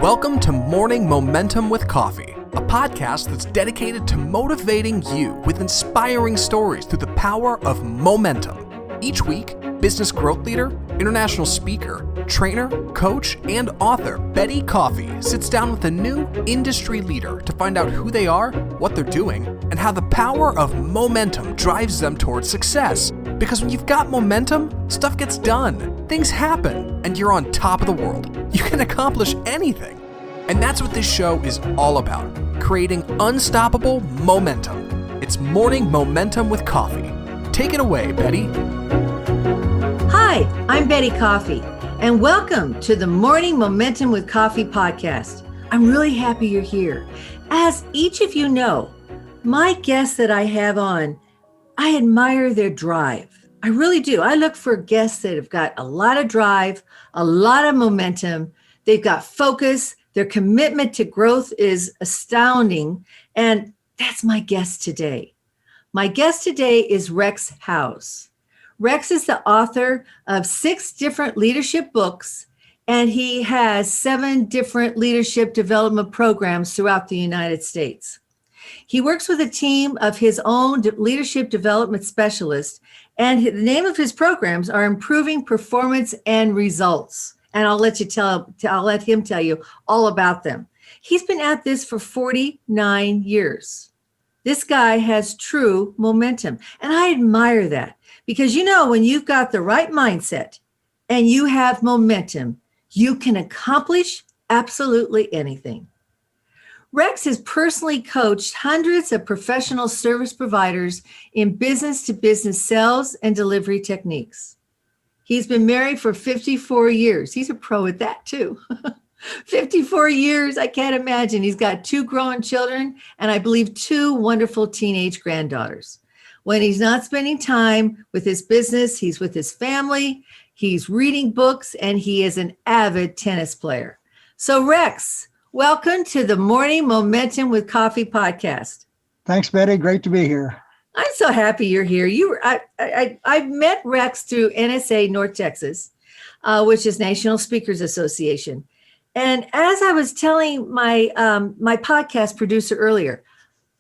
Welcome to Morning Momentum with Coffey, a podcast that's dedicated to motivating you with inspiring stories through the power of momentum. Each week, business growth leader, international speaker, trainer, coach, and author Betti Coffey sits down with a new industry leader to find out who they are, what they're doing, and how the power of momentum drives them towards success. Because when you've got momentum, stuff gets done, things happen, and you're on top of the world. You can accomplish anything. And that's what this show is all about, creating unstoppable momentum. It's Morning Momentum with Coffey. Take it away, Betti. Hi, I'm Betti Coffey, and welcome to the Morning Momentum with Coffey podcast. I'm really happy you're here. As each of you know, my guests that I have on, I admire their drive. I really do. I look for guests that have got a lot of drive, a lot of momentum. They've got focus. Their commitment to growth is astounding. And that's my guest today. My guest today is Rex Houze. Rex is the author of 6 different leadership books, and he has 7 different leadership development programs throughout the United States. He works with a team of his own leadership development specialists, and the name of his programs are Improving Performance and Results. And I'll let him tell you all about them. He's been at this for 49 years. This guy has true momentum, and I admire that because when you've got the right mindset and you have momentum, you can accomplish absolutely anything. Rex has personally coached hundreds of professional service providers in business-to-business sales and delivery techniques. He's been married for 54 years. He's a pro at that too. 54 years, I can't imagine. He's got 2 grown children and I believe 2 wonderful teenage granddaughters. When he's not spending time with his business, he's with his family, he's reading books, and he is an avid tennis player. So Rex, welcome to the Morning Momentum with Coffey podcast. Thanks, Betti. Great to be here. I'm so happy you're here. I met Rex through NSA North Texas, which is National Speakers Association. And as I was telling my podcast producer earlier,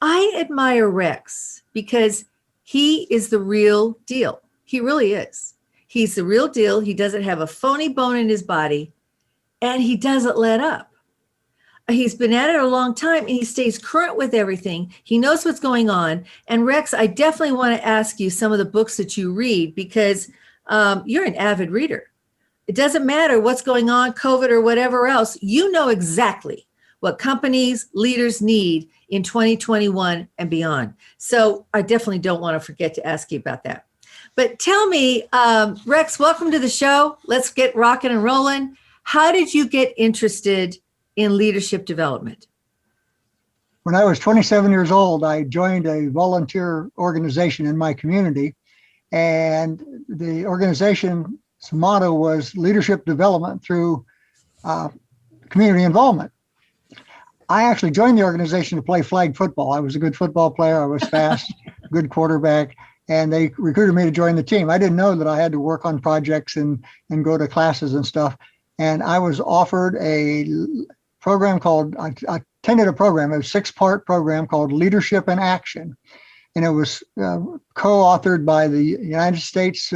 I admire Rex because he is the real deal. He really is. He's the real deal. He doesn't have a phony bone in his body, and he doesn't let up. He's been at it a long time, and he stays current with everything. He knows what's going on. And Rex, I definitely want to ask you some of the books that you read because you're an avid reader. It doesn't matter what's going on, COVID or whatever else. You know exactly what companies, leaders need in 2021 and beyond. So I definitely don't want to forget to ask you about that. But tell me, Rex, welcome to the show. Let's get rocking and rolling. How did you get interested in leadership development? When I was 27 years old, I joined a volunteer organization in my community, and the organization's motto was leadership development through community involvement. I actually joined the organization to play flag football. I was a good football player. I was fast, good quarterback, and they recruited me to join the team. I didn't know that I had to work on projects and go to classes and stuff. And I was offered a program called, I attended a program, a 6-part program called Leadership in Action. And it was co-authored by the United States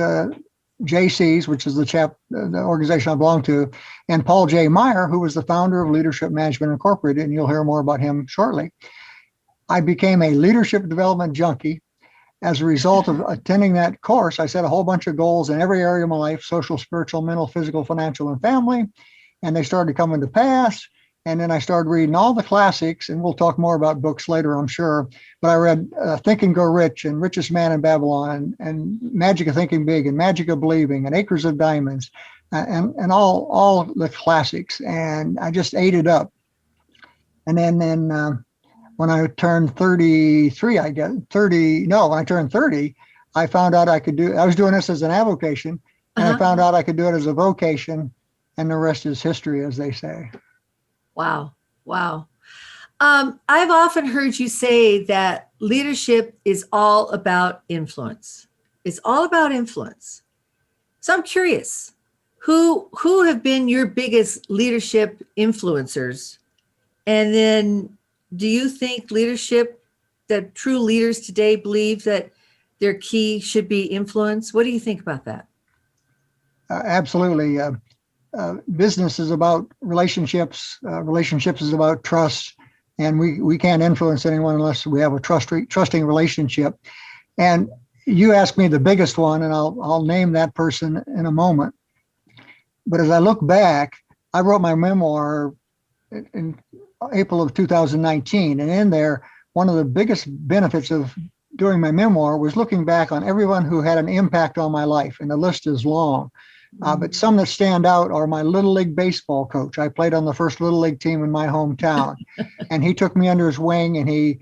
JCs, which is the organization I belong to, and Paul J. Meyer, who was the founder of Leadership Management Incorporated, and you'll hear more about him shortly. I became a leadership development junkie. As a result of attending that course, I set a whole bunch of goals in every area of my life: social, spiritual, mental, physical, financial, and family. And they started coming to pass. And then I started reading all the classics, and we'll talk more about books later, I'm sure. But I read Think and Grow Rich and Richest Man in Babylon and Magic of Thinking Big and Magic of Believing and Acres of Diamonds and all the classics. And I just ate it up. And then when I turned 33, when I turned 30, I found out I was doing this as an avocation, and I found out I could do it as a vocation, and the rest is history, as they say. Wow. I've often heard you say that leadership is all about influence. It's all about influence. So I'm curious, who have been your biggest leadership influencers? And then do you think that true leaders today believe that their key should be influence? What do you think about that? Absolutely. Business is about relationships. Relationships is about trust. And we can't influence anyone unless we have a trusting relationship. And you asked me the biggest one, and I'll name that person in a moment. But as I look back, I wrote my memoir in April of 2019. And in there, one of the biggest benefits of doing my memoir was looking back on everyone who had an impact on my life. And the list is long. But some that stand out are my Little League baseball coach. I played on the first Little League team in my hometown. And he took me under his wing, and he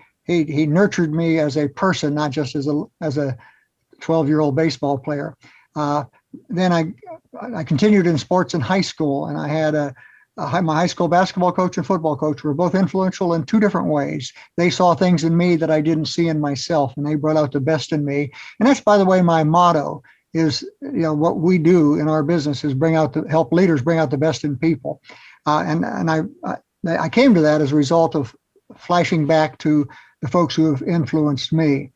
nurtured me as a person, not just as a 12-year-old baseball player. Then I continued in sports in high school, and I had my high school basketball coach and football coach were both influential in two different ways. They saw things in me that I didn't see in myself, and they brought out the best in me. And that's, by the way, my motto is, what we do in our business is help leaders bring out the best in people. And I came to that as a result of flashing back to the folks who have influenced me.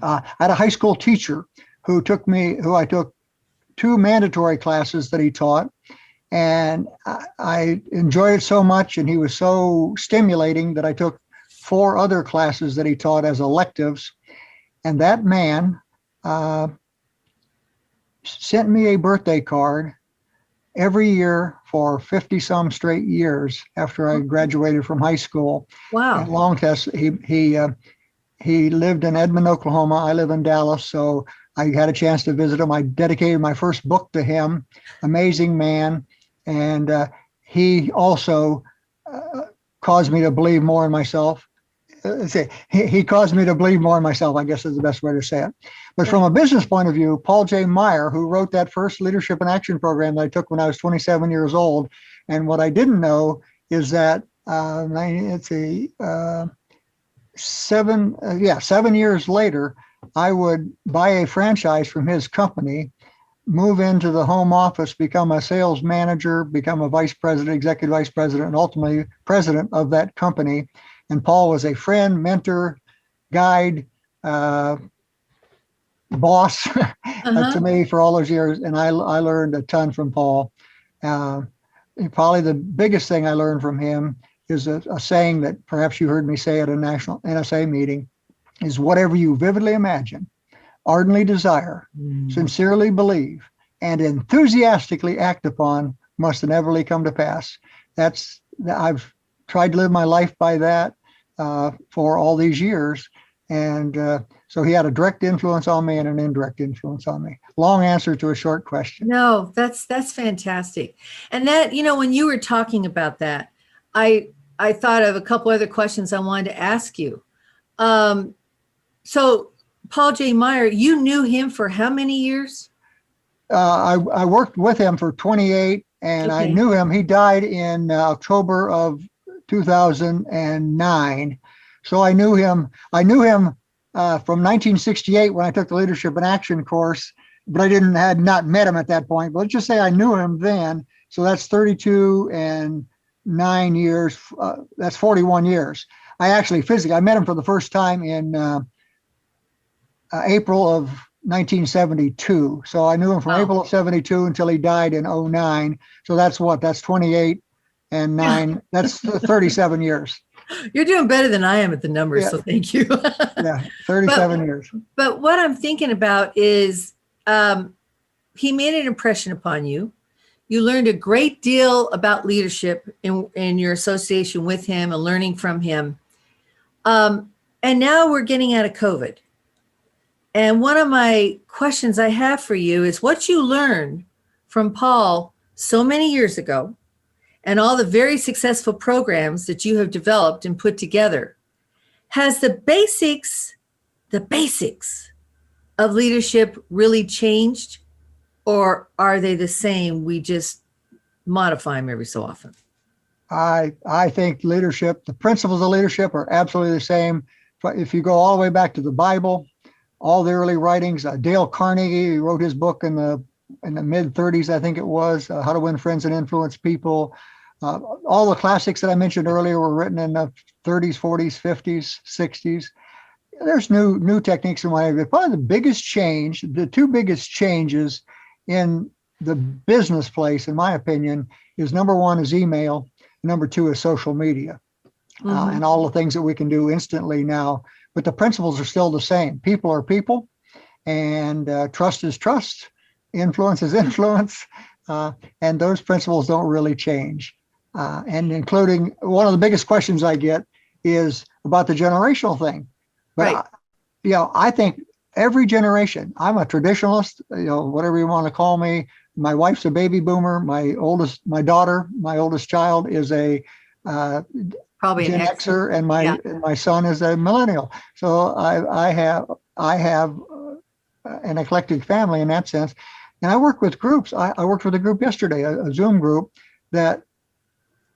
I had a high school teacher who I took 2 mandatory classes that he taught, and I enjoyed it so much, and he was so stimulating that I took 4 other classes that he taught as electives. And that man sent me a birthday card every year for 50 some straight years after I graduated from high school. Wow. At Long Test, he lived in Edmond, Oklahoma. I live in Dallas, so I had a chance to visit him. I dedicated my first book to him. Amazing man. And he also caused me to believe more in myself. He caused me to believe more in myself, I guess is the best way to say it. But from a business point of view, Paul J. Meyer, who wrote that first leadership and action program that I took when I was 27 years old. And what I didn't know is that 7 years later, I would buy a franchise from his company, move into the home office, become a sales manager, become a vice president, executive vice president, and ultimately president of that company. And Paul was a friend, mentor, guide, boss to me for all those years. And I learned a ton from Paul. Probably the biggest thing I learned from him is a saying that perhaps you heard me say at a national NSA meeting, is whatever you vividly imagine, ardently desire, sincerely believe, and enthusiastically act upon must inevitably come to pass. I've tried to live my life by that for all these years. And so he had a direct influence on me and an indirect influence on me. Long answer to a short question. No, that's fantastic. And that, when you were talking about that, I thought of a couple other questions I wanted to ask you. So Paul J. Meyer, you knew him for how many years? I worked with him for 28, and okay. I knew him. He died in October of 2009. So I knew him from 1968 when I took the Leadership in Action course, but I had not met him at that point. But let's just say I knew him then. So that's 32 and 9 years. That's 41 years. I met him for the first time in April of 1972. So I knew him from April of 72 until he died in 09. So that's 28 and 9. That's 37 years. You're doing better than I am at the numbers, so thank you. 37 years. But what I'm thinking about is he made an impression upon you. You learned a great deal about leadership in your association with him and learning from him. And now we're getting out of COVID. And one of my questions I have for you is what you learned from Paul so many years ago and all the very successful programs that you have developed and put together. Has the basics of leadership really changed, or are they the same? We just modify them every so often. I think leadership, the principles of leadership are absolutely the same. If you go all the way back to the Bible, all the early writings, Dale Carnegie wrote his book in the in the mid 30s, I think it was, How to Win Friends and Influence People. All the classics that I mentioned earlier were written in the 30s, 40s, 50s, 60s. There's new techniques in my area. Probably the biggest change, the two biggest changes in the business place, in my opinion, is number one is email, number two is social media, and all the things that we can do instantly now. But the principles are still the same. People are people, and trust is trust, influence is influence, and those principles don't really change. And including one of the biggest questions I get is about the generational thing. But Right. I think every generation, I'm a traditionalist, whatever you want to call me. My wife's a baby boomer. My oldest child is a Probably Gen an Xer, and my son is a millennial. So I have an eclectic family in that sense. And I work with groups. I worked with a group yesterday, a Zoom group, that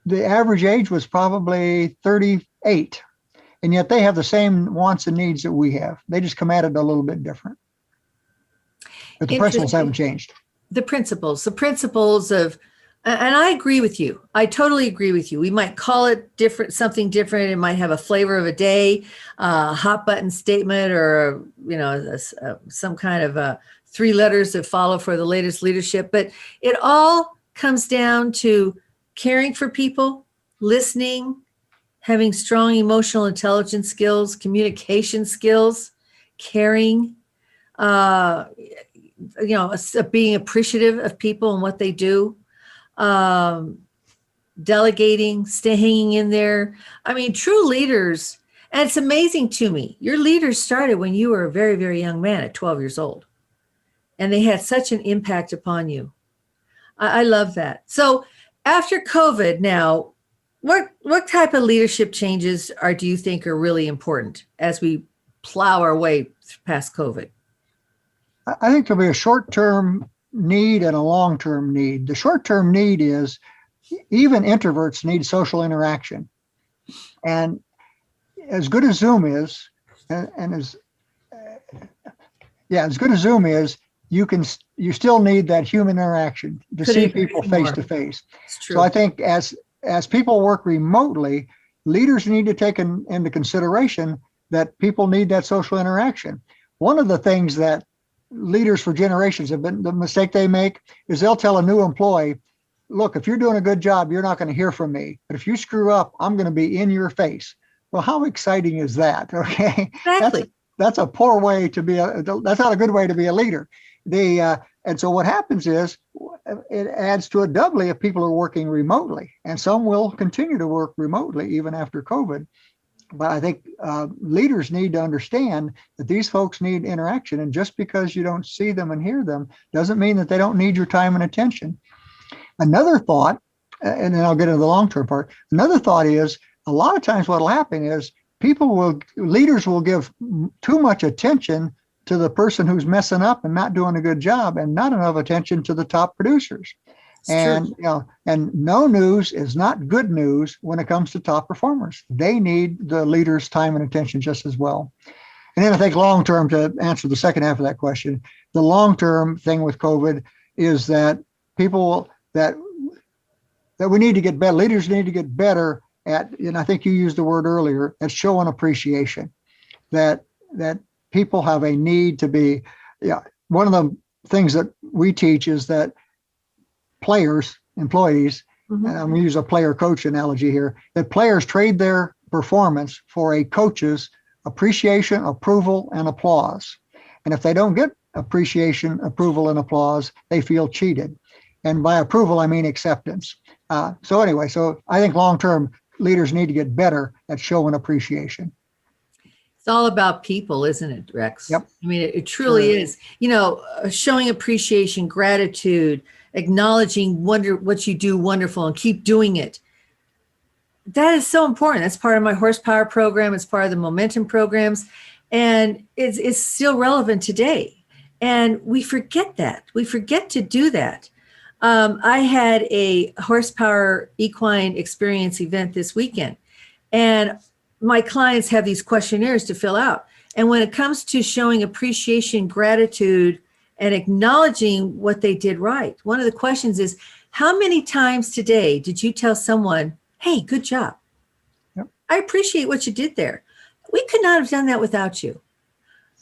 the average age was probably 38. And yet they have the same wants and needs that we have. They just come at it a little bit different. But the principles haven't changed. The principles of, and I agree with you. I totally agree with you. We might call it something different. It might have a flavor of a day, a hot button statement, or, some kind of 3 letters that follow for the latest leadership. But it all comes down to caring for people, listening, having strong emotional intelligence skills, communication skills, caring, being appreciative of people and what they do, delegating, hanging in there. I mean, true leaders, and it's amazing to me, your leaders started when you were a very, very young man at 12 years old, and they had such an impact upon you. I love that. So after COVID now, what type of leadership changes do you think are really important as we plow our way past COVID? I think there'll be a short-term need and a long-term need. The short-term need is even introverts need social interaction. And as good as Zoom is, as good as Zoom is, you still need that human interaction to see people face to face. So I think as people work remotely, leaders need to take into consideration that people need that social interaction. One of the things that leaders for generations have been, the mistake they make is they'll tell a new employee, look, if you're doing a good job, you're not going to hear from me. But if you screw up, I'm going to be in your face. Well, how exciting is that? Okay. Exactly. That's a poor way to be that's not a good way to be a leader. And so what happens is it adds to it doubly if people are working remotely, and some will continue to work remotely even after COVID. But I think leaders need to understand that these folks need interaction. And just because you don't see them and hear them doesn't mean that they don't need your time and attention. Another thought, and then I'll get into the long-term part. Another thought is a lot of times what will happen is leaders will give too much attention to the person who's messing up and not doing a good job, and not enough attention to the top producers. And no news is not good news when it comes to top performers. They need the leaders' time and attention just as well. And then I think long term, to answer the second half of that question, the long term thing with COVID is that that we need to get better. Leaders need to get better at, and I think you used the word earlier, at showing appreciation. That people have a need to be. One of the things that we teach is that employees, and I'm going to use a player coach analogy here, that players trade their performance for a coach's appreciation, approval, and applause. And if they don't get appreciation, approval, and applause, they feel cheated. And by approval, I mean acceptance. So I think long-term leaders need to get better at showing appreciation. It's all about people, isn't it, Rex? Yep. I mean, it truly is. Showing appreciation, gratitude, acknowledging what you do wonderful and keep doing it. That is so important. That's part of my horsepower program. It's part of the momentum programs. And it's still relevant today. And we forget that. We forget to do that. I had a horsepower equine experience event this weekend. And my clients have these questionnaires to fill out. And when it comes to showing appreciation, gratitude, and acknowledging what they did right. One of the questions is, how many times today did you tell someone, hey, good job? Yep. I appreciate what you did there. We could not have done that without you.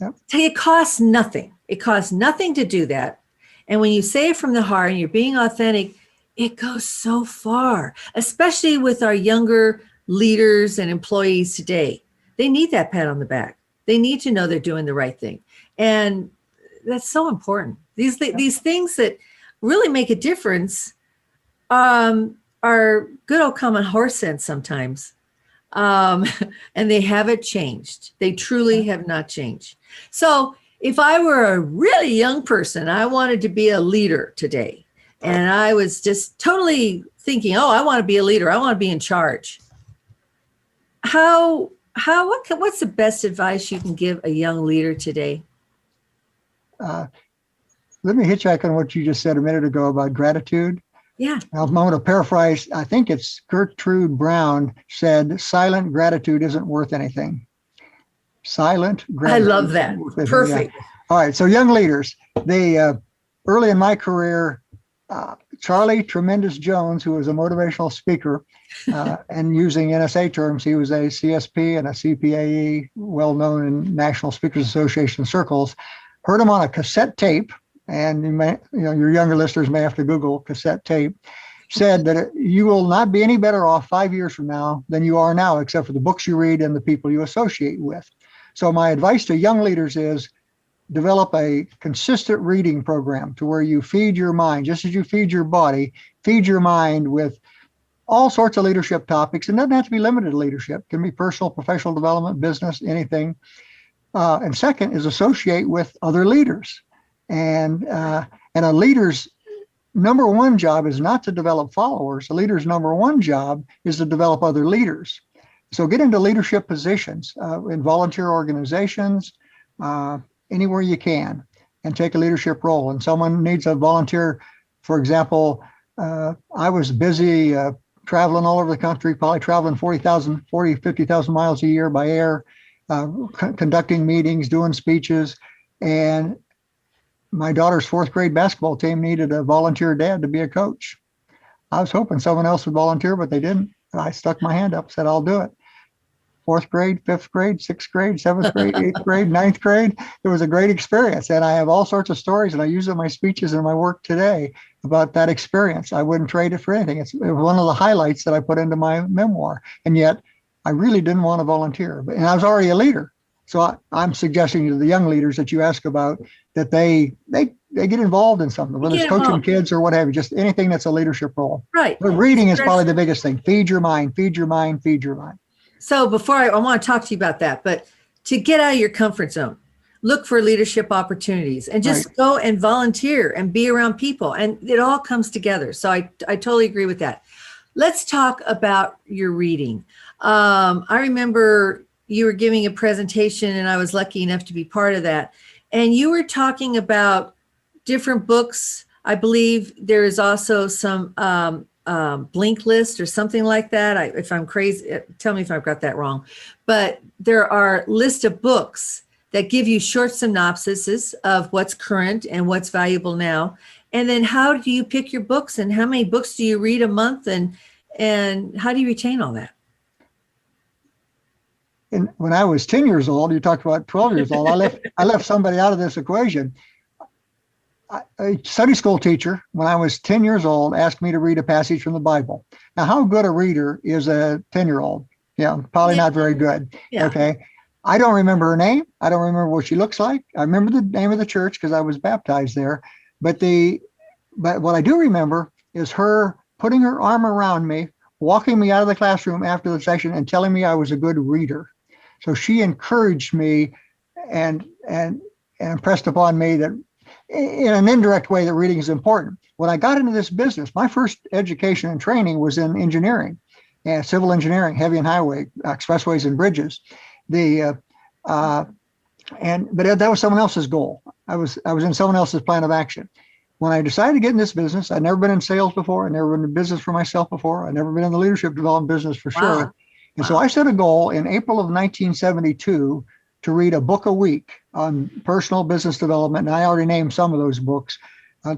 Yep. It costs nothing. It costs nothing to do that. And when you say it from the heart and you're being authentic, it goes so far, especially with our younger leaders and employees today. They need that pat on the back. They need to know they're doing the right thing. And that's so important. These things that really make a difference are good old common horse sense sometimes. And they haven't changed. They truly have not changed. So if I were a really young person, I wanted to be a leader today. And I was just totally thinking, I want to be a leader. I want to be in charge. What's the best advice you can give a young leader today? Let me hitchhike on what you just said a minute ago about gratitude. Yeah. I'm going to paraphrase. I think it's Gertrude Brown said, silent gratitude isn't worth anything. Silent gratitude. I love that. Perfect. Yeah. All right. So young leaders, early in my career, Charlie Tremendous Jones, who was a motivational speaker, and using NSA terms, he was a CSP and a CPAE, well known in National Speakers Association circles. Heard him on a cassette tape, and your younger listeners may have to Google cassette tape. Said that you will not be any better off 5 years from now than you are now, except for the books you read and the people you associate with. So my advice to young leaders is develop a consistent reading program to where you feed your mind, just as you feed your body, feed your mind with all sorts of leadership topics. And it doesn't have to be limited to leadership. It can be personal, professional development, business, anything. And second is associate with other leaders. And a leader's number one job is not to develop followers. A leader's number one job is to develop other leaders. So get into leadership positions in volunteer organizations, anywhere you can, and take a leadership role. And someone needs a volunteer. For example, I was busy traveling all over the country, probably traveling 50,000 miles a year by air, conducting meetings, doing speeches. And my daughter's fourth grade basketball team needed a volunteer dad to be a coach. I was hoping someone else would volunteer, but they didn't. I stuck my hand up, said, I'll do it. Fourth grade, fifth grade, sixth grade, seventh grade, eighth grade, ninth grade. It was a great experience. And I have all sorts of stories, and I use it in my speeches and my work today about that experience. I wouldn't trade it for anything. It was one of the highlights that I put into my memoir. And yet I really didn't want to volunteer. And I was already a leader. So I'm suggesting to the young leaders that you ask about that they get involved in something, whether it's coaching kids or what have you, just anything that's a leadership role. Right. But reading is probably the biggest thing. Feed your mind, feed your mind, feed your mind. So before I want to talk to you about that, but to get out of your comfort zone, look for leadership opportunities and just go and volunteer and be around people. And it all comes together. So I totally agree with that. Let's talk about your reading. I remember you were giving a presentation and I was lucky enough to be part of that. And you were talking about different books. I believe there is also some Blink list or something like that. If I'm crazy, tell me if I've got that wrong. But there are lists of books that give you short synopsises of what's current and what's valuable now. And then how do you pick your books and how many books do you read a month and how do you retain all that? And when I was 10 years old, you talked about 12 years old, I left somebody out of this equation. A Sunday school teacher, when I was 10 years old, asked me to read a passage from the Bible. Now, how good a reader is a 10-year-old? Yeah, probably not very good. Yeah. Okay. I don't remember her name. I don't remember what she looks like. I remember the name of the church because I was baptized there. But what I do remember is her putting her arm around me, walking me out of the classroom after the session and telling me I was a good reader. So she encouraged me and impressed upon me that in an indirect way that reading is important. When I got into this business, my first education and training was in engineering, civil engineering, heavy and highway, expressways and bridges. But that was someone else's goal. I was in someone else's plan of action. When I decided to get in this business, I'd never been in sales before. I'd never been in business for myself before. I'd never been in the leadership development business for sure. And so I set a goal in April of 1972 to read a book a week. on personal business development. And I already named some of those books,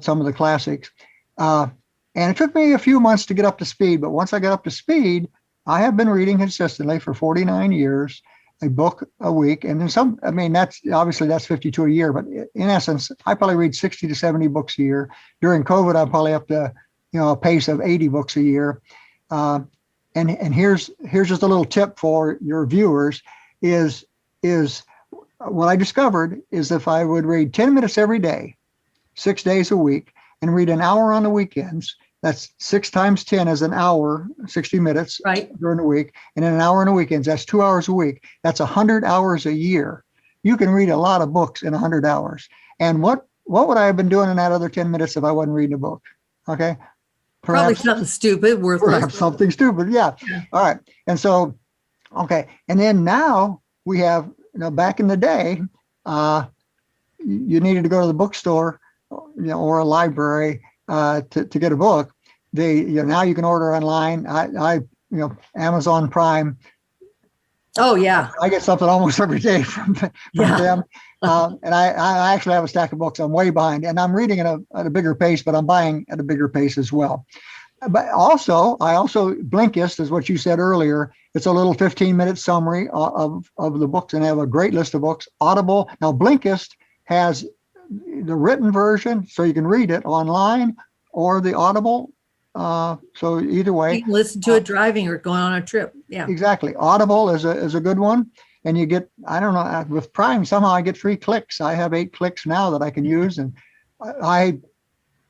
some of the classics. And it took me a few months to get up to speed. But once I got up to speed, I have been reading consistently for 49 years, a book a week. And then that's 52 a year. But in essence, I probably read 60 to 70 books a year. During COVID, I'm probably up to, a pace of 80 books a year. And here's just a little tip for your viewers is what I discovered is if I would read 10 minutes every day, 6 days a week, and read an hour on the weekends, that's 6 times 10 is an hour, 60 minutes during the week, and then an hour on the weekends, that's 2 hours a week. That's 100 hours a year. You can read a lot of books in 100 hours. And what would I have been doing in that other 10 minutes if I wasn't reading a book? Okay. Probably something stupid, worthless. Perhaps something stupid, yeah. All right. And so, okay. And then now we have, back in the day, you needed to go to the bookstore, or a library to get a book. Now you can order online. Amazon Prime. Oh yeah. I get something almost every day from them. And I actually have a stack of books. I'm way behind, and I'm reading at a bigger pace, but I'm buying at a bigger pace as well. But I also Blinkist is what you said earlier. It's a little 15-minute summary of the books, and I have a great list of books. Audible. Now Blinkist has the written version, so you can read it online, or the Audible. So either way, you can listen to it driving or going on a trip. Yeah, exactly. Audible is a good one, and you get, I don't know, with Prime somehow I get free clicks. I have 8 clicks now that I can use, and I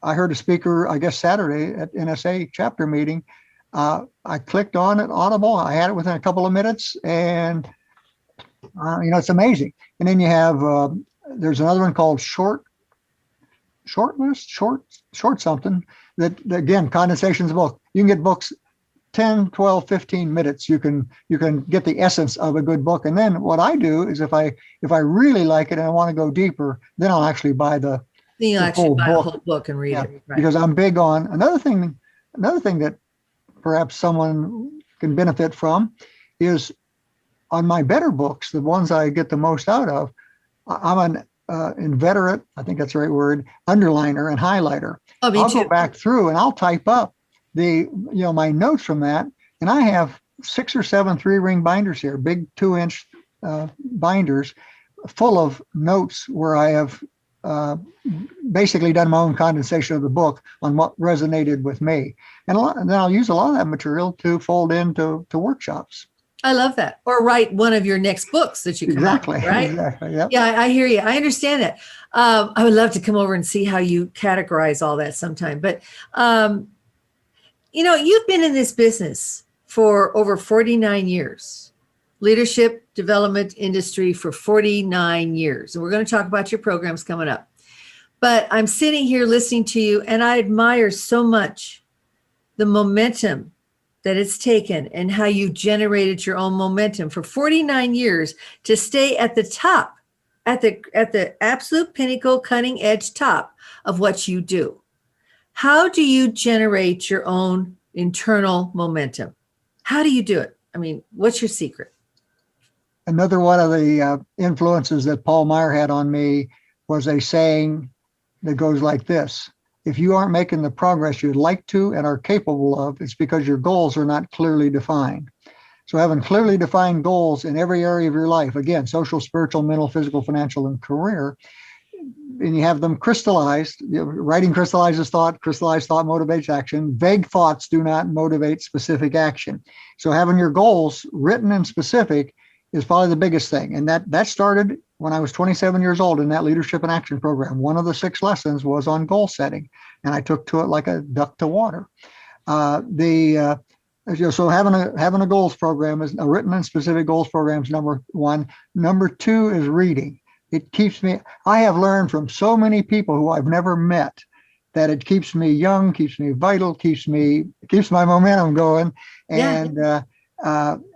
heard a speaker, I guess Saturday at NSA chapter meeting. I clicked on it, Audible. I had it within a couple of minutes, and it's amazing. And then you have there's another one called Short something. That again, condensation's a book. You can get books 10, 12, 15 minutes. You can get the essence of a good book. And then what I do is if I really like it and I want to go deeper, then I'll actually buy the whole book and read it. Right. Because I'm big on another thing that perhaps someone can benefit from is on my better books, the ones I get the most out of. I'm an inveterate, I think that's the right word, underliner and highlighter. Oh, me I'll too. go back through and I'll type up my notes from that. And I have 6 or 7 3-ring binders here, big 2-inch binders full of notes where I have basically done my own condensation of the book on what resonated with me. And then I'll use a lot of that material to fold into workshops. I love that. Or write one of your next books that you come out with, right? Exactly. Yep. Yeah, I hear you. I understand that. I would love to come over and see how you categorize all that sometime. But, you've been in this business for over 49 years, leadership development industry for 49 years. And we're going to talk about your programs coming up. But I'm sitting here listening to you, and I admire so much the momentum that it's taken and how you generated your own momentum for 49 years to stay at the top, at the absolute pinnacle, cutting edge top of what you do. How do you generate your own internal momentum? How do you do it? I mean, what's your secret? Another one of the influences that Paul Meyer had on me was a saying that goes like this: if you aren't making the progress you'd like to and are capable of, it's because your goals are not clearly defined. So having clearly defined goals in every area of your life, again, social, spiritual, mental, physical, financial, and career, and you have them crystallized. Writing crystallizes thought, crystallized thought motivates action. Vague thoughts do not motivate specific action. So having your goals written and specific is probably the biggest thing. And that started when I was 27 years old in that leadership and action program. One of the 6 lessons was on goal setting, and I took to it like a duck to water. So having a goals program, is a written and specific goals program, is number 1. Number 2 is reading. It keeps me. I have learned from so many people who I've never met that it keeps me young, keeps me vital, keeps my momentum going, and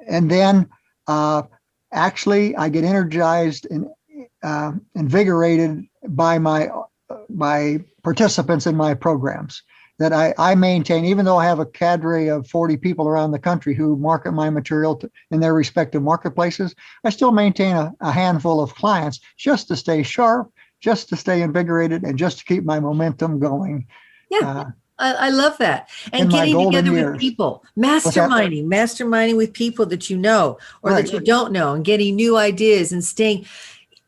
then. Actually, I get energized and invigorated by my participants in my programs. that I maintain, even though I have a cadre of 40 people around the country who market my material in their respective marketplaces, I still maintain a handful of clients just to stay sharp, just to stay invigorated, and just to keep my momentum going. Yeah. I love that. And in my getting golden together with years. people, What's that? masterminding with people that you know or Right. that you don't know, and getting new ideas and staying.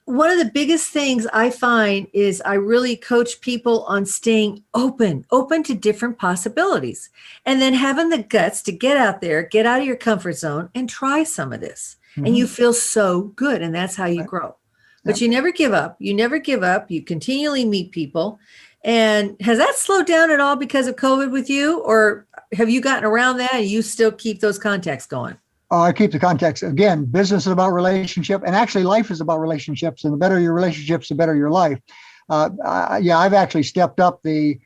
One of the biggest things I find is I really coach people on staying open to different possibilities, and then having the guts to get out there, get out of your comfort zone and try some of this. And you feel so good. And that's how you Right. grow. But you never give up. You never give up. You continually meet people. And has that slowed down at all because of COVID with you? Or have you gotten around that and you still keep those contacts going? I keep the context. Again, business is about relationship, and actually life is about relationships. And the better your relationships, the better your life. I've actually stepped up the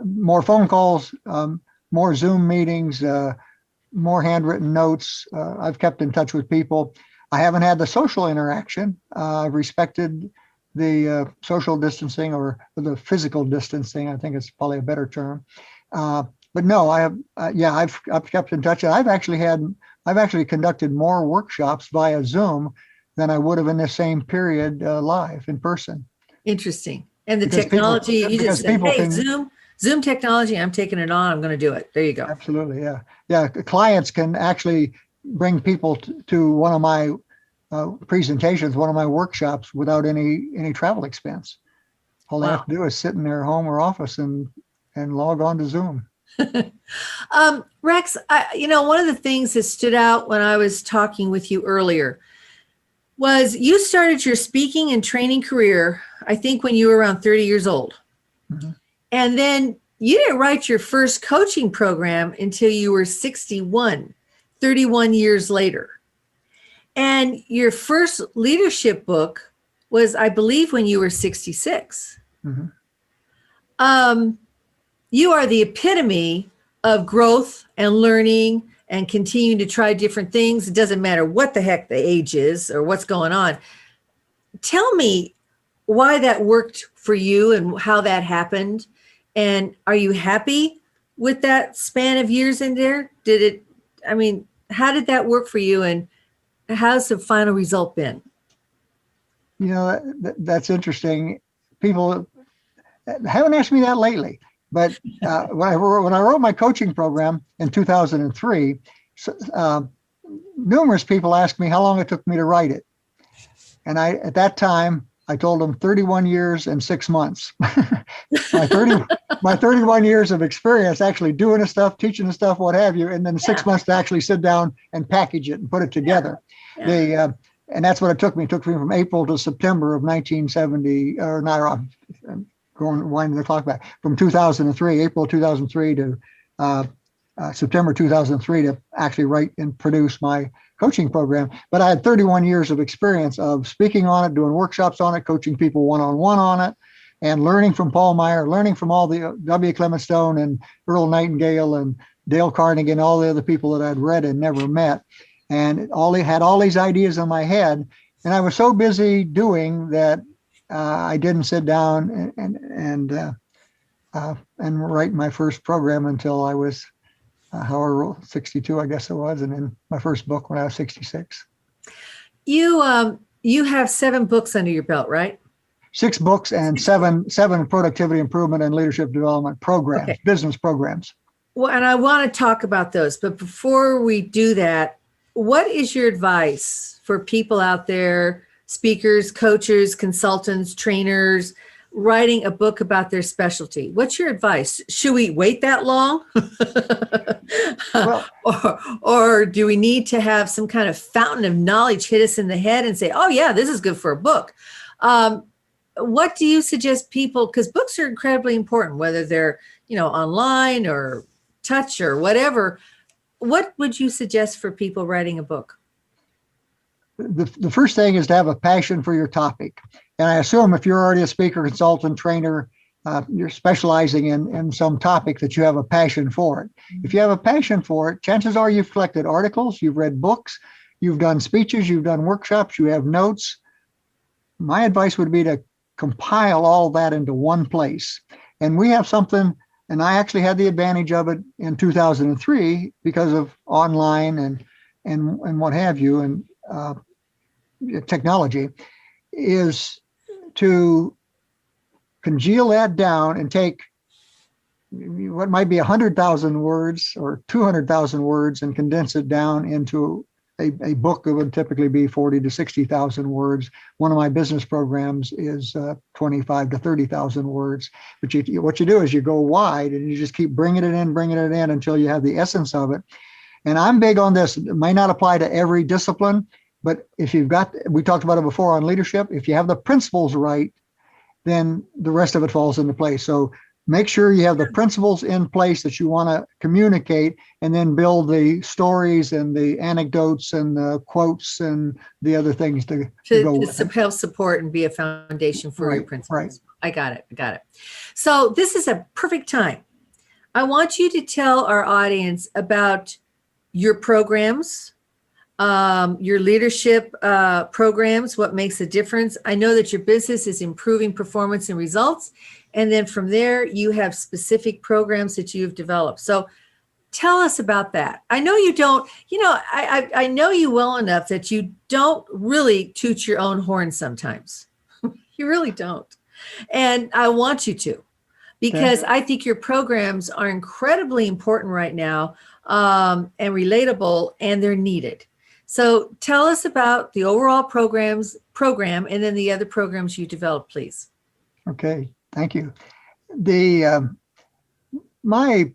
more phone calls, more Zoom meetings, more handwritten notes. I've kept in touch with people. I haven't had the social interaction. I've respected the social distancing, or the physical distancing. I think it's probably a better term. But no, I have. I've kept in touch. I've actually conducted more workshops via Zoom than I would have in the same period live in person. Interesting. And the Because technology, you just said, hey, can, Zoom technology, I'm taking it on. I'm going to do it. There you go. Absolutely. Yeah. Yeah. Clients can actually bring people to one of my presentations, one of my workshops without any travel expense. All they have to do is sit in their home or office and log on to Zoom. Rex, one of the things that stood out when I was talking with you earlier was you started your speaking and training career, I think, when you were around 30 years old. Mm-hmm. And then you didn't write your first coaching program until you were 61, 31 years later. And your first leadership book was, I believe, when you were 66. Mm-hmm. You are the epitome of growth and learning and continuing to try different things. It doesn't matter what the heck the age is or what's going on. Tell me why that worked for you and how that happened. And are you happy with that span of years in there? How did that work for you, and how's the final result been? That's interesting. People haven't asked me that lately. But when I wrote my coaching program in 2003, numerous people asked me how long it took me to write it. And at that time, I told them 31 years and 6 months. my 31 years of experience actually doing the stuff, teaching the stuff, what have you, and then 6 months to actually sit down and package it and put it together. Yeah. And that's what it took me. It took me from April to September of 1970, or not, winding the clock back, from 2003, April 2003 to September 2003 to actually write and produce my coaching program. But I had 31 years of experience of speaking on it, doing workshops on it, coaching people one-on-one on it, and learning from Paul Meyer, learning from all the W. Clement Stone and Earl Nightingale and Dale Carnegie and all the other people that I'd read and never met. And had all these ideas in my head. And I was so busy doing that I didn't sit down and write my first program until I was, 62, I guess it was, and then my first book when I was 66. You have 7 books under your belt, right? 6 books and seven productivity improvement and leadership development programs, business programs. Well, and I want to talk about those, but before we do that, what is your advice for people out there, speakers, coaches, consultants, trainers, writing a book about their specialty? What's your advice? Should we wait that long? or do we need to have some kind of fountain of knowledge hit us in the head and say, oh yeah, this is good for a book? What do you suggest people, because books are incredibly important, whether they're, online or touch or whatever. What would you suggest for people writing a book? The first thing is to have a passion for your topic. And I assume if you're already a speaker, consultant, trainer, you're specializing in some topic that you have a passion for it. If you have a passion for it, chances are you've collected articles, you've read books, you've done speeches, you've done workshops, you have notes. My advice would be to compile all that into one place. And we have something and I actually had the advantage of it in 2003 because of online and what have you, and technology, is to congeal that down and take what might be 100,000 words or 200,000 words and condense it down into a book that would typically be 40 to 60,000 words. One of my business programs is 25 to 30,000 words. But what you do is you go wide and you just keep bringing it in until you have the essence of it. And I'm big on this. It might not apply to every discipline, but if you've got, we talked about it before on leadership, if you have the principles right, then the rest of it falls into place. So make sure you have the principles in place that you want to communicate, and then build the stories and the anecdotes and the quotes and the other things to go with it. Help support and be a foundation for your principles. Right. I got it. So this is a perfect time. I want you to tell our audience about your programs, your leadership programs, what makes a difference. I know that your business is improving performance and results. And then from there, you have specific programs that you've developed. So tell us about that. I know you don't, I know you well enough that you don't really toot your own horn sometimes. You really don't. And I want you to, because I think your programs are incredibly important right now, and relatable, and they're needed. So tell us about the overall program and then the other programs you developed, please. Okay, thank you. My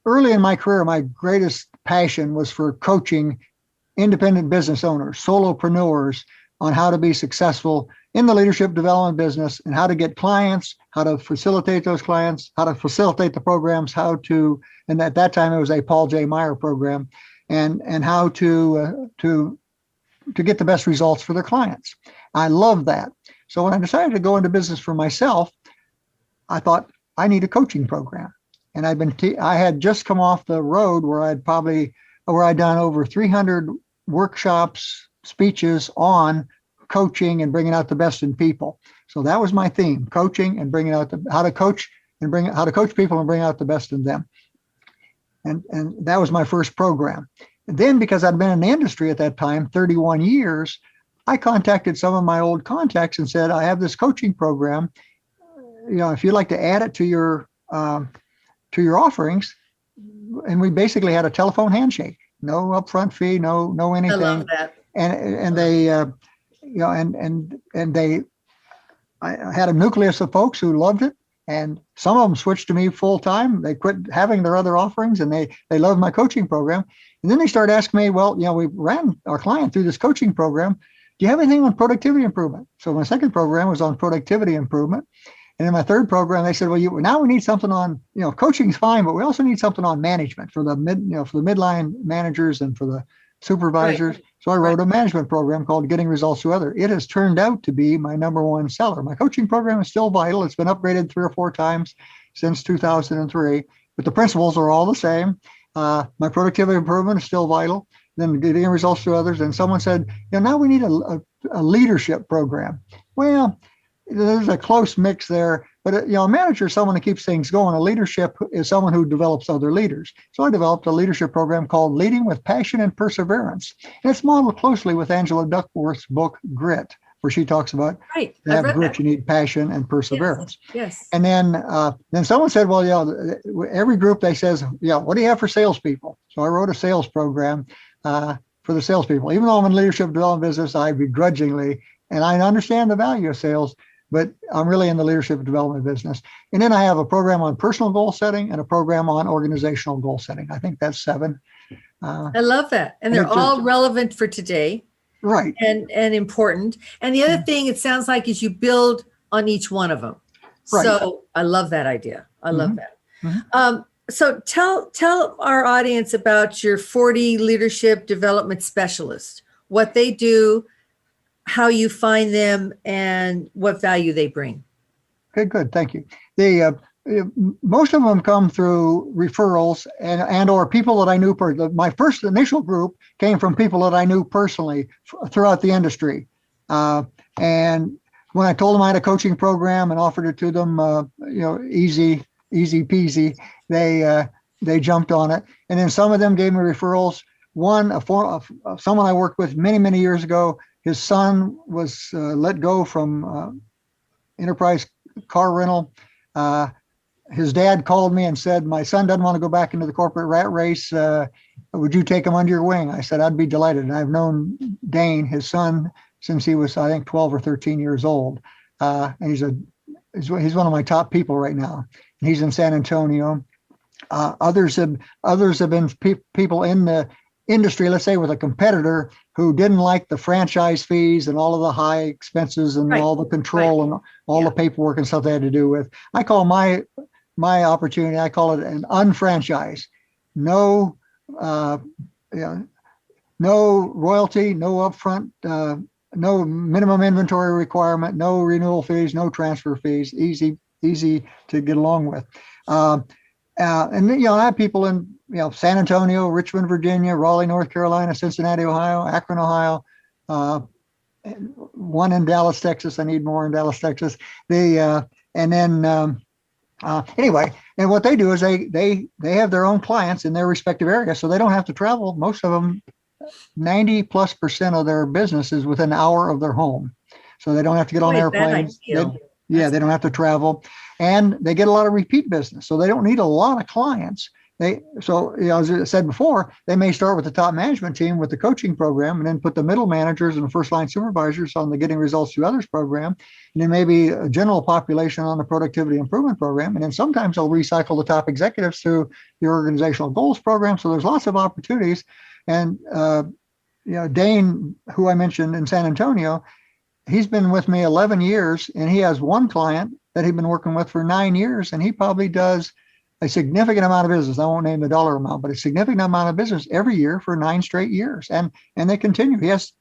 early in my career, my greatest passion was for coaching independent business owners, solopreneurs, on how to be successful in the leadership development business, and how to get clients, how to facilitate those clients, how to facilitate the programs, and at that time it was a Paul J. Meyer program, and how to get the best results for their clients. I love that. So when I decided to go into business for myself, I thought I need a coaching program. And I had just come off the road where I'd done over 300 workshops, speeches on coaching and bringing out the best in people. So that was my theme: coaching and bringing out how to coach people and bring out the best in them. And that was my first program. And then, because I'd been in the industry at that time, 31 years, I contacted some of my old contacts and said, I have this coaching program. If you'd like to add it to your offerings. And we basically had a telephone handshake, no upfront fee, no anything. I love that. And they, I had a nucleus of folks who loved it, and some of them switched to me full time. They quit having their other offerings, and they loved my coaching program. And then they started asking me, well, we ran our client through this coaching program. Do you have anything on productivity improvement? So my second program was on productivity improvement. And in my third program, they said, well, now we need something on, coaching's fine, but we also need something on management for the midline managers and for the supervisors. Right. So I wrote a management program called Getting Results to Others. It has turned out to be my number one seller. My coaching program is still vital. It's been upgraded 3 or 4 times since 2003, but the principles are all the same. My productivity improvement is still vital. Then Getting Results to Others. And someone said, now we need a leadership program. Well, there's a close mix there, but a manager is someone who keeps things going. A leadership is someone who develops other leaders. So I developed a leadership program called Leading with Passion and Perseverance. And it's modeled closely with Angela Duckworth's book, Grit, where she talks about to have grit, you need passion and perseverance. Yes. And then someone said, well, every group, they says, what do you have for salespeople? So I wrote a sales program for the salespeople. Even though I'm in leadership development business, I begrudgingly, and I understand the value of sales, but I'm really in the leadership development business. And then I have a program on personal goal setting and a program on organizational goal setting. I think that's 7. I love that. And they're all relevant for today. Right. And important. And the other thing it sounds like is you build on each one of them. Right. So I love that idea. I love that. Mm-hmm. So tell our audience about your 40 leadership development specialists, what they do, how you find them, and what value they bring. Okay, good. Thank you. Most of them come through referrals and or people that I knew. My first initial group came from people that I knew personally throughout the industry. And when I told them I had a coaching program and offered it to them, easy, easy peasy. They jumped on it. And then some of them gave me referrals. One, someone I worked with many, many years ago, his son was let go from Enterprise Car Rental. His dad called me and said, my son doesn't want to go back into the corporate rat race. Would you take him under your wing? I said, I'd be delighted. And I've known Dane, his son, since he was, I think, 12 or 13 years old. And he's one of my top people right now. And he's in San Antonio. Others have been people in the industry, let's say with a competitor, who didn't like the franchise fees and all of the high expenses and all the control and all the paperwork and stuff they had to do with. I call my opportunity, I call it an unfranchise. No royalty, no upfront, no minimum inventory requirement, no renewal fees, no transfer fees. Easy to get along with. And I have people in San Antonio, Richmond, Virginia, Raleigh, North Carolina, Cincinnati, Ohio, Akron, Ohio, one in Dallas, Texas. I need more in Dallas, Texas. Anyway, and what they do is they have their own clients in their respective areas, so they don't have to travel. Most of them, 90+% of their business is within an hour of their home, so they don't have to get on airplanes. They don't have to travel, and they get a lot of repeat business, so they don't need a lot of clients. As I said before, they may start with the top management team with the coaching program, and then put the middle managers and the first line supervisors on the getting results through others program, and then maybe a general population on the productivity improvement program, and then sometimes they'll recycle the top executives through the organizational goals program. So there's lots of opportunities. And Dane, who I mentioned in San Antonio, he's been with me 11 years, and he has one client that he's been working with for 9 years, and he probably does a significant amount of business. I won't name the dollar amount, but a significant amount of business every year for 9 straight years. And they continue. He has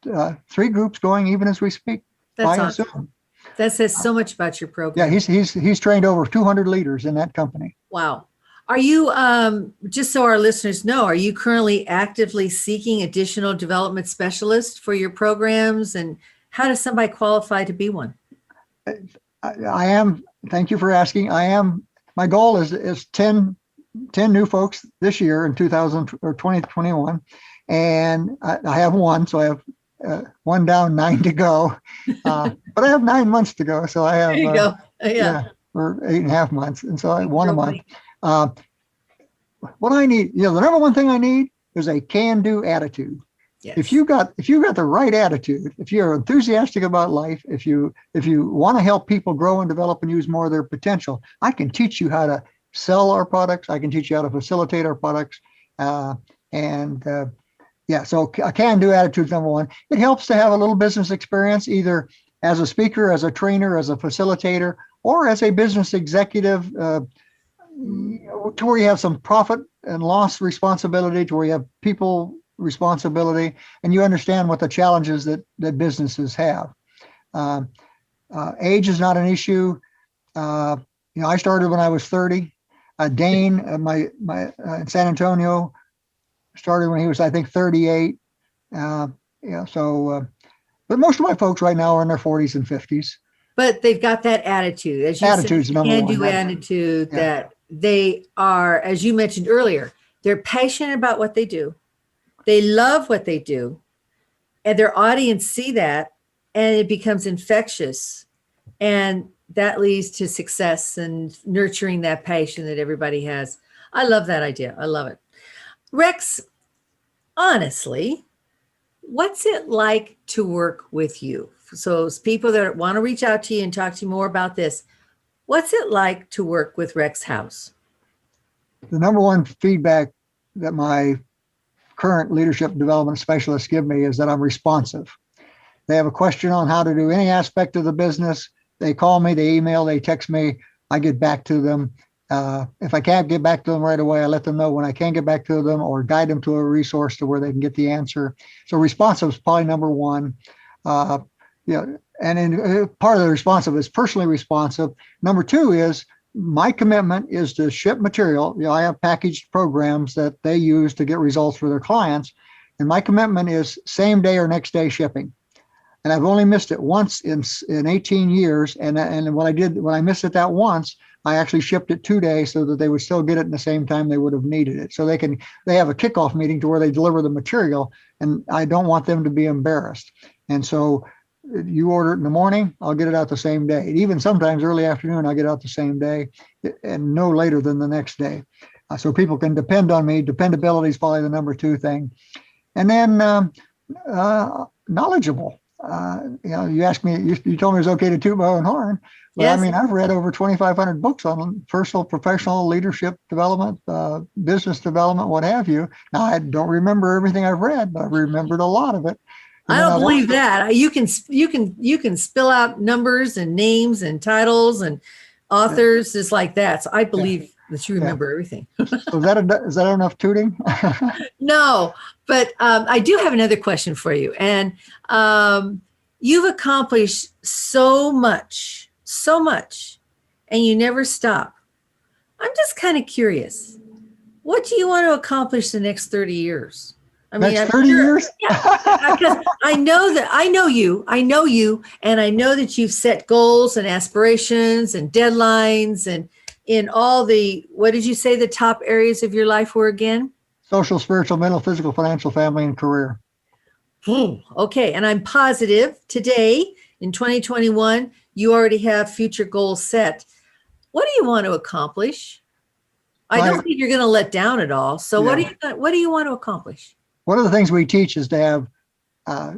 3 groups going even as we speak. That's awesome. That says so much about your program. Yeah, he's trained over 200 leaders in that company. Wow. Are you, just so our listeners know, are you currently actively seeking additional development specialists for your programs? And how does somebody qualify to be one? I am. Thank you for asking. I am. My goal is 10 new folks this year in 2021, and I have one, so I have one down, 9 to go. But I have 9 months to go, so I have. There you go. Or 8.5 months, and so I have 1 a month. What I need, the number one thing I need is a can-do attitude. Yes. If you got the right attitude, if you're enthusiastic about life, if you want to help people grow and develop and use more of their potential, I can teach you how to sell our products. I can teach you how to facilitate our products. So a can-do attitude is number one. It helps to have a little business experience, either as a speaker, as a trainer, as a facilitator, or as a business executive, to where you have some profit and loss responsibility, to where you have people responsibility, and you understand what the challenges that businesses have. Age is not an issue. I started when I was 30. Dane, my in San Antonio, started when he was, I think, 38. But most of my folks right now are in their 40s and 50s. But they've got that attitude, as you Attitude's said, number one. can-do attitude, that they are, as you mentioned earlier, they're passionate about what they do. They love what they do, and their audience see that, and it becomes infectious, and that leads to success and nurturing that passion that everybody has. I love that idea. I love it. Rex, honestly, what's it like to work with you? So as people that want to reach out to you and talk to you more about this, what's it like to work with Rex Houze? The number one feedback that my current leadership development specialists give me is that I'm responsive. They have a question on how to do any aspect of the business. They call me, they email, they text me. I get back to them. If I can't get back to them right away, I let them know when I can get back to them, or guide them to a resource to where they can get the answer. So responsive is probably number one. And then part of the responsive is personally responsive. Number two is my commitment is to ship material. I have packaged programs that they use to get results for their clients. And my commitment is same day or next day shipping. and I've only missed it once in 18 years. And when I missed it that once, I actually shipped it 2 days so that they would still get it in the same time they would have needed it. So they have a kickoff meeting to where they deliver the material, and I don't want them to be embarrassed. And so you order it in the morning, I'll get it out the same day. Even sometimes early afternoon, I'll get it out the same day and no later than the next day. So people can depend on me. Dependability is probably the number 2 thing. And then knowledgeable. You asked me, you told me it was okay to toot my own horn. But yes. I mean, I've read over 2,500 books on personal, professional, leadership development, business development, what have you. Now, I don't remember everything I've read, but I've remembered a lot of it. I don't believe that. You can spill out numbers and names and titles and authors just like that. So I believe that you remember everything. So is that enough tooting? No, but I do have another question for you. And you've accomplished so much, and you never stop. I'm just kind of curious. What do you want to accomplish the next 30 years? I mean, next 30 years? Yeah, because I know you, and I know that you've set goals and aspirations and deadlines and in all what did you say the top areas of your life were again? Social, spiritual, mental, physical, financial, family, and career. Okay. And I'm positive today in 2021, you already have future goals set. What do you want to accomplish? I don't think you're going to let down at all. So what do you want to accomplish? One of the things we teach is to have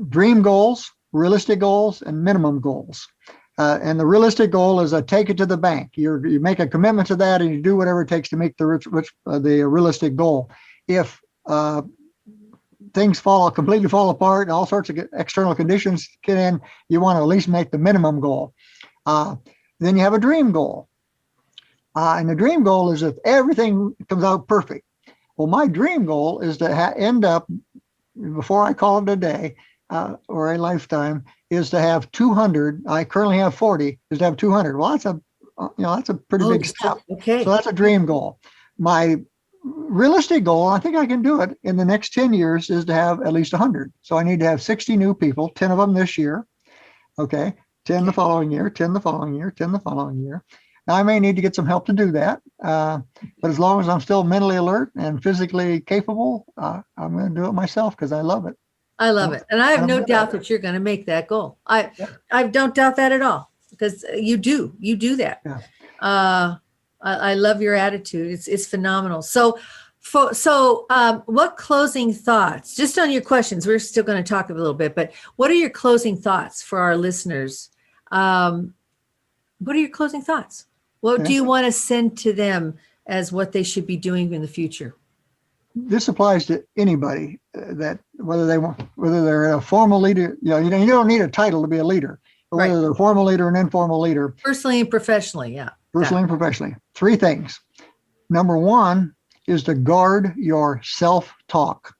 dream goals, realistic goals, and minimum goals. And the realistic goal is take it to the bank. You make a commitment to that, and you do whatever it takes to make the realistic goal. If things completely fall apart, and all sorts of external conditions get in, you want to at least make the minimum goal. Then you have a dream goal. And the dream goal is if everything comes out perfect. Well, my dream goal is to end up, before I call it a day or a lifetime, is to have 200. I currently have 40. Is to have 200. Well, that's a pretty big step. Okay. So that's a dream goal. My realistic goal, I think I can do it in the next 10 years, is to have at least 100. So I need to have 60 new people, 10 of them this year. Okay. 10 the following year, 10 the following year, 10 the following year. Now, I may need to get some help to do that. But as long as I'm still mentally alert and physically capable, I'm going to do it myself because I love it. I love it. And I have no doubt that you're going to make that goal. I don't doubt that at all because you do that. Yeah. I love your attitude. It's phenomenal. So what closing thoughts, just on your questions, we're still going to talk a little bit, but what are your closing thoughts for our listeners? What are your closing thoughts? What do you want to send to them as what they should be doing in the future? This applies to anybody that whether they're a formal leader, you don't need a title to be a leader, but whether they're a formal leader or an informal leader. Personally and professionally, yeah. Personally and professionally. 3 things. Number 1 is to guard your self-talk.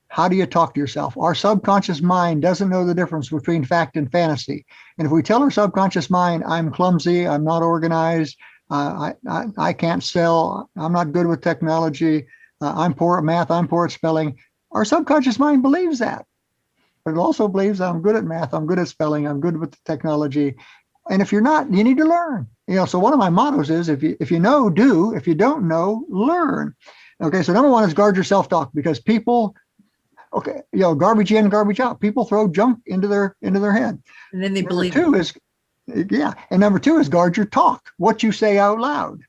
How do you talk to yourself? Our subconscious mind doesn't know the difference between fact and fantasy. And if we tell our subconscious mind, I'm clumsy, I'm not organized, I can't sell, I'm not good with technology, I'm poor at math, I'm poor at spelling, our subconscious mind believes that. But it also believes I'm good at math, I'm good at spelling, I'm good with the technology. And if you're not, you need to learn. So one of my mottos is if you know, do. If you don't know, learn. Okay, so number 1 is guard your self-talk because people, garbage in, garbage out. People throw junk into their head. And then they believe. And number 2 is guard your talk, what you say out loud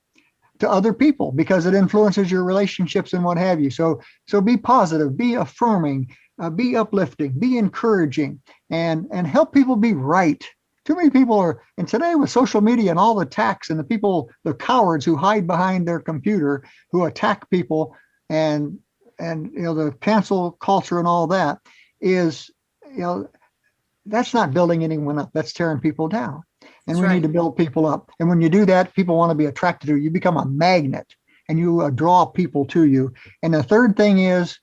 to other people, because it influences your relationships and what have you. So be positive, be affirming, be uplifting, be encouraging, and help people be right. Too many people are, and today with social media and all the attacks and the cowards who hide behind their computer, who attack people, and the cancel culture and all that is, that's not building anyone up. That's tearing people down. And we need to build people up. And when you do that, people want to be attracted to you. You become a magnet and you draw people to you. And the third thing is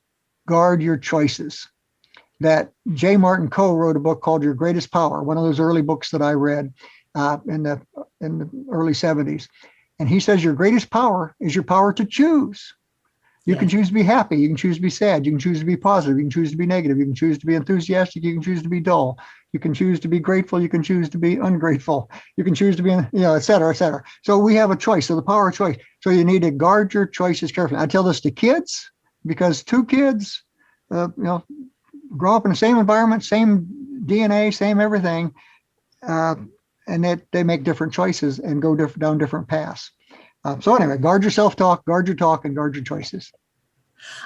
guard your choices. That J. Martin Coe wrote a book called Your Greatest Power, one of those early books that I read in the early 70s. And he says your greatest power is your power to choose. You can choose to be happy. You can choose to be sad. You can choose to be positive. You can choose to be negative. You can choose to be enthusiastic. You can choose to be dull. You can choose to be grateful. You can choose to be ungrateful. You can choose to be, et cetera, et cetera. So we have a choice. So the power of choice. So you need to guard your choices carefully. I tell this to kids because two kids, grow up in the same environment, same DNA, same everything, and that they make different choices and go down different paths. So anyway, guard your self-talk, guard your talk, and guard your choices.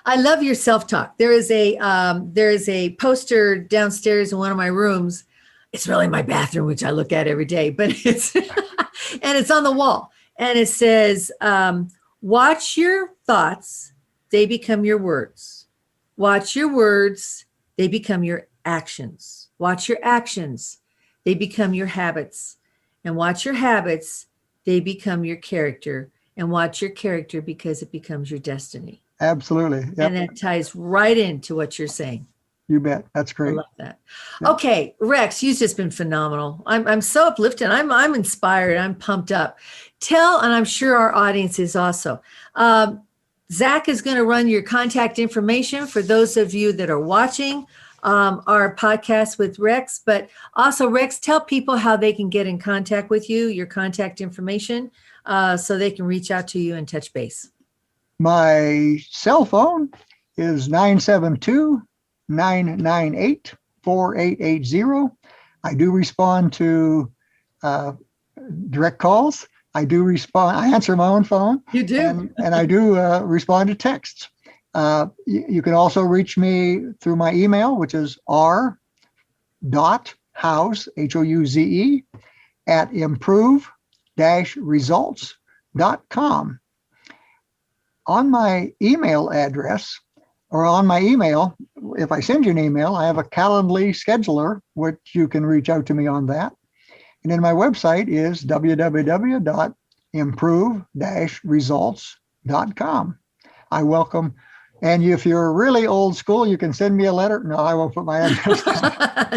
I love your self-talk. There is a poster downstairs in one of my rooms. It's really my bathroom, which I look at every day, but it's and it's on the wall, and it says, "Watch your thoughts; they become your words. Watch your words; they become your actions. Watch your actions; they become your habits, and watch your habits." They become your character, and watch your character because it becomes your destiny. Absolutely. Yep. And that ties right into what you're saying. You bet. That's great. I love that. Yep. Okay, Rex, you've just been phenomenal. I'm so uplifted. I'm inspired. I'm pumped up. And I'm sure our audience is also. Zach is going to run your contact information for those of you that are watching our podcast with Rex, but also Rex, tell people how they can get in contact with you, your contact information, so they can reach out to you and touch base. My cell phone is 972-998-4880. I do respond to direct calls. I answer my own phone. You do? And I do respond to texts. You can also reach me through my email, which is r.houze, Houze, at improve-results.com. On my email address, or on my email, if I send you an email, I have a Calendly scheduler, which you can reach out to me on that. And then my website is www.improve-results.com. I welcome. And if you're really old school, you can send me a letter. No, I won't put my address.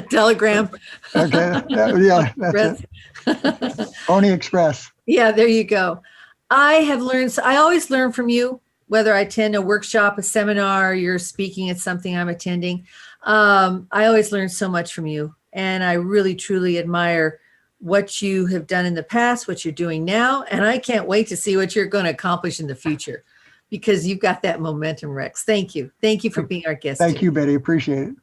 Telegram. Okay. Yeah, that's it. Pony Express. Yeah, there you go. I always learn from you, whether I attend a workshop, a seminar, you're speaking at something I'm attending. I always learn so much from you. And I really, truly admire what you have done in the past, what you're doing now. And I can't wait to see what you're going to accomplish in the future, because you've got that momentum, Rex. Thank you. Thank you for being our guest. Thank you, Betty. Appreciate it.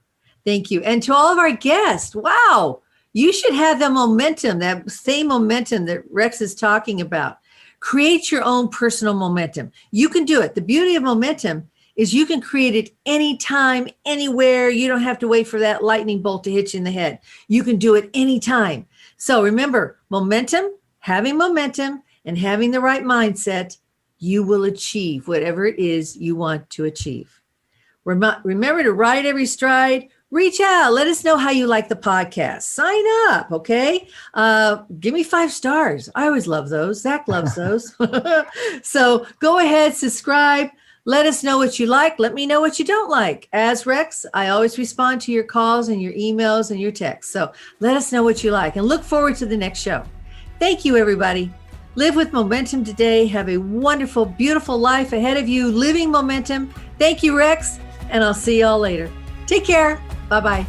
Thank you. And to all of our guests, wow, you should have the momentum, that same momentum that Rex is talking about. Create your own personal momentum. You can do it. The beauty of momentum is you can create it anytime, anywhere. You don't have to wait for that lightning bolt to hit you in the head. You can do it anytime. So remember, having momentum and having the right mindset, you will achieve whatever it is you want to achieve. Remember to ride every stride. Reach out. Let us know how you like the podcast. Sign up, okay? Give me 5 stars. I always love those. Zach loves those. So go ahead, subscribe. Let us know what you like. Let me know what you don't like. As Rex, I always respond to your calls and your emails and your texts. So let us know what you like and look forward to the next show. Thank you, everybody. Live with momentum today. Have a wonderful, beautiful life ahead of you. Living momentum. Thank you, Rex. And I'll see y'all later. Take care. Bye-bye.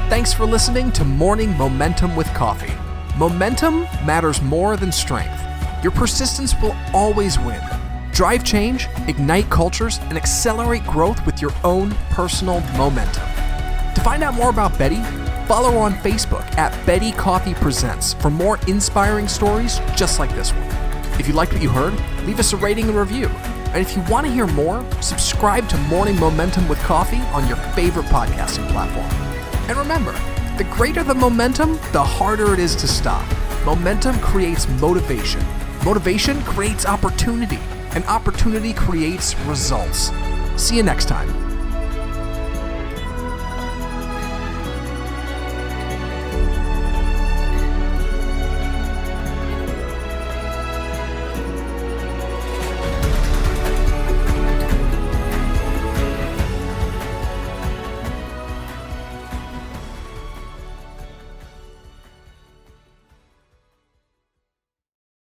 Thanks for listening to Morning Momentum with Coffee. Momentum matters more than strength. Your persistence will always win. Drive change, ignite cultures, and accelerate growth with your own personal momentum. To find out more about Betti, follow her on Facebook at Betti Coffee Presents for more inspiring stories just like this one. If you liked what you heard, leave us a rating and review. And if you want to hear more, subscribe to Morning Momentum with Coffee on your favorite podcasting platform. And remember, the greater the momentum, the harder it is to stop. Momentum creates motivation. Motivation creates opportunity. And opportunity creates results. See you next time.